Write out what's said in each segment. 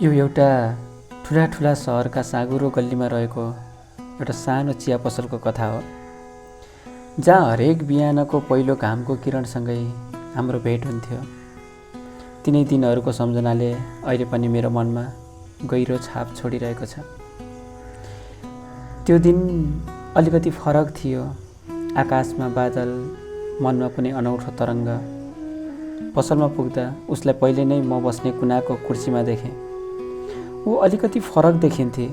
यो एउटा ठुला सहरका साँघुरो गल्लीमा रहेको एउटा सानो चिया पसलको कथा हो, जहाँ हरेक बिहानको पहिलो घामको किरणसँगै हाम्रो भेट हुन्थ्यो। तिनै दिनहरूको सम्झनाले अहिले पनि मेरो मनमा गहिरो छाप छोडिरहेको छ। त्यो दिन अलिकति फरक थियो। आकाशमा बादल, मनमा कुनै अनौठो तरङ्ग। पसलमा पुग्दा उसलाई पहिले नै म बस्ने कुनाको कुर्सीमा देखेँ। ऊ अलिकति फरक देखिन्थे,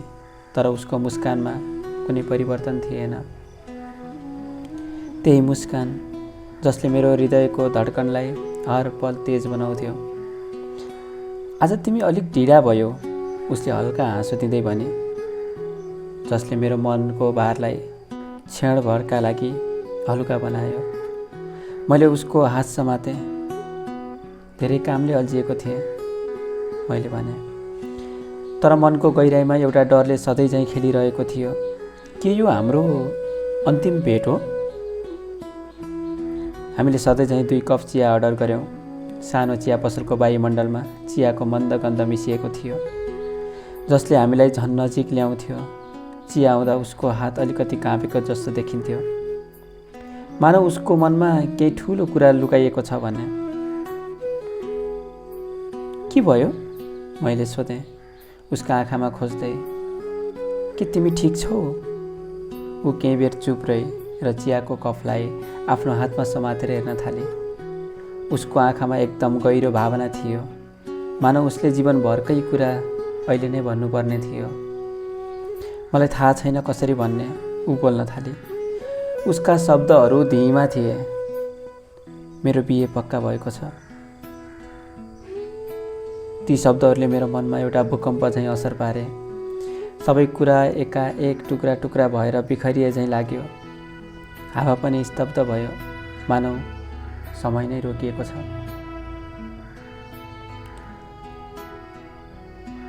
तर उसको मुस्कानमा कुनै परिवर्तन थिएन। त्यही मुस्कान जसले मेरो हृदयको धड्कनलाई हर पल तेज बनाउँथ्यो। आज तिमी अलिक ढिला भयो, उसले हल्का हाँसो दिँदै भने, जसले मेरो मनको भारलाई क्षणभरका लागि हलुका बनायो। मैले उसको हात समातेँ। धेरै कामले अल्झिएको थिएँ, मैले भने। तर मनको गहिराइमा एउटा डरले सधैँ झैँ खेलिरहेको थियो। के यो हाम्रो अन्तिम भेट हो? हामीले सधैँ झैँ 2 कप चिया अर्डर गऱ्यौँ। सानो चिया पसलको वायुमण्डलमा चियाको मन्द गन्ध मिसिएको थियो, जसले हामीलाई झन् नजिक ल्याउँथ्यो। चिया आउँदा उसको हात अलिकति काँपेको जस्तो देखिन्थ्यो, मानव उसको मनमा केही ठुलो कुरा लुकाइएको छ भने। के भयो? मैले सोधेँ उसका आँखामा खोज्दै। के तिमी ठिक छौ? ऊ केही बेर चुप रही र चियाको कपलाई आफ्नो हातमा समातेर हेर्न थाली। उसको आँखामा एकदम गहिरो भावना थियो, मानव उसले जीवनभरकै कुरा अहिले नै भन्नुपर्ने थियो। मलाई थाहा छैन कसरी भन्ने, ऊ बोल्न थाली। उसका शब्दहरू धीमा थिए। मेरो बिहे पक्का भएको छ। ती शब्दहरूले मेरो मनमा एउटा भूकम्प झैँ असर पारे। सबै कुरा एकाएक टुक्रा टुक्रा भएर बिखरिए झैँ लाग्यो। हावा पनि स्तब्ध भयो, मानौ समय नै रोकिएको छ।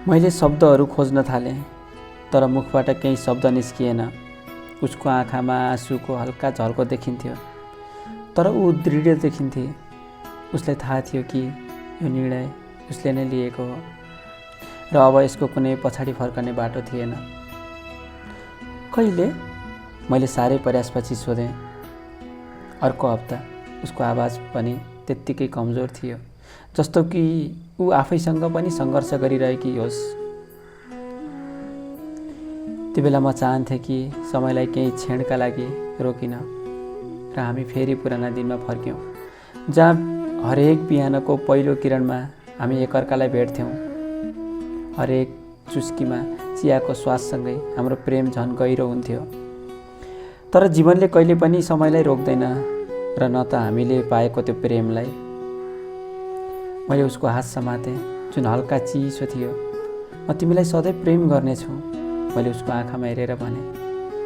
मैले शब्दहरू खोज्न थालेँ, तर मुखबाट केही शब्द निस्किएन। उसको आँखामा आँसुको हल्का झल्को देखिन्थ्यो, तर ऊ दृढ देखिन्थे। उसलाई थाहा थियो कि यो निर्णय उसले नै लिएको हो र अब यसको कुनै पछाडि फर्कने बाटो थिएन। कहिले? मैले साह्रै प्रयासपछि सोधेँ। अर्को हप्ता। उसको आवाज पनि त्यत्तिकै कमजोर थियो, जस्तो कि ऊ आफैसँग पनि सङ्घर्ष गरिरहेकी होस्। त्यो बेला म चाहन्थेँ कि समयलाई केही क्षणका लागि रोकिन र हामी फेरि पुराना दिनमा फर्क्यौँ, जहाँ हरेक बिहानको पहिलो किरणमा हामी एकअर्कालाई भेट्थ्यौँ। हरेक चुस्कीमा चियाको स्वादसँगै हाम्रो प्रेम झन् गहिरो हुन्थ्यो। तर जीवनले कहिले पनि समयलाई रोक्दैन, र न त हामीले पाएको त्यो प्रेमलाई। मैले उसको हात समातेँ, जुन हल्का चिसो थियो। म तिमीलाई सधैँ प्रेम गर्नेछु, मैले उसको आँखामा हेरेर भने।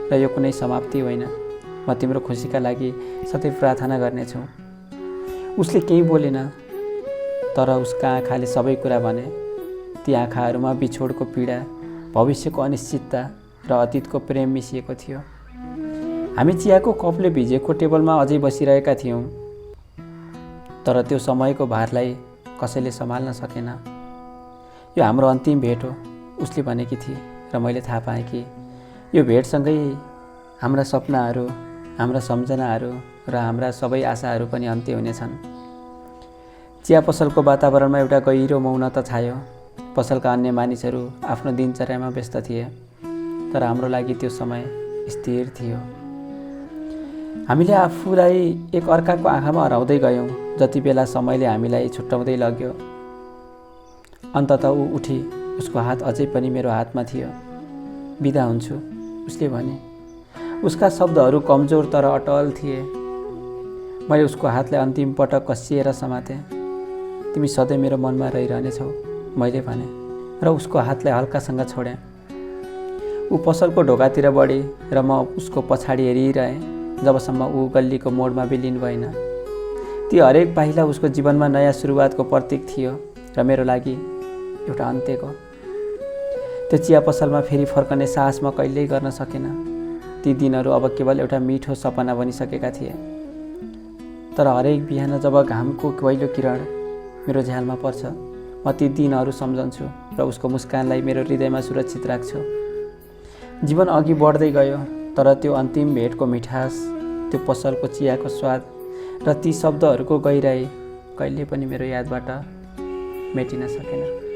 र यो कुनै समाप्ति होइन, म तिम्रो खुसीका लागि सधैँ प्रार्थना गर्नेछु। उसले केही बोलेन, तर उसका आँखाले सबै कुरा भने। ती आँखाहरूमा बिछोडको पीडा, भविष्यको अनिश्चितता र अतीतको प्रेम मिसिएको थियो। हामी चियाको कपले भिजेको टेबलमा अझै बसिरहेका थियौँ, तर त्यो समयको भारलाई कसैले सम्हाल्न सकेन। यो हाम्रो अन्तिम भेट हो, उसले भनेकी थिए, र मैले थाहा पाएँ कि यो भेटसँगै हाम्रा सपनाहरू, हाम्रा सम्झनाहरू र हाम्रा सबै आशाहरू पनि अन्त्य हुनेछन्। चिया पसलको वातावरणमा एउटा गहिरो मौनता छायो। पसलका अन्य मानिसहरू आफ्नो दिनचर्यामा व्यस्त थिए, तर हाम्रो लागि त्यो समय स्थिर थियो। हामीले आफूलाई एक अर्काको आँखामा हराउँदै गयौँ, जति बेला समयले हामीलाई छुट्याउँदै लग्यो। अन्ततः ऊ उठी, उसको हात अझै पनि मेरो हातमा थियो। बिदा हुन्छु, उसले भने। उसका शब्दहरू कमजोर तर अटल थिए। मैले उसको हातलाई अन्तिम पटक कसिएर समातेँ। तिमी सधैँ मेरो मनमा रहिरहनेछौ, मैले भने, र उसको हातलाई हल्कासँग छोडेँ। ऊ पसलको ढोकातिर बढी र म उसको पछाडि हेरिरहेँ, जबसम्म ऊ गल्लीको मोडमा विलिन भएन। ती हरेक पाइला उसको जीवनमा नयाँ सुरुवातको प्रतीक थियो, र मेरो लागि एउटा अन्त्यको। त्यो चिया पसलमा फेरि फर्कने साहस म कहिल्यै गर्न सकेन। ती दिनहरू अब केवल एउटा मिठो सपना बनिसकेका थिए। तर हरेक बिहान जब घामको पहिलो किरण मेरो झ्यालमा पर्छ, म ती दिनहरू सम्झन्छु। र उसको मुस्कानलाई मेरो हृदयमा सुरक्षित राख्छु। जीवन अघि बढ्दै गयो, तर त्यो अन्तिम भेटको मिठास, त्यो पसलको चियाको स्वाद र ती शब्दहरूको गहिराई कहिले पनि मेरो यादबाट मेटिन सकेन।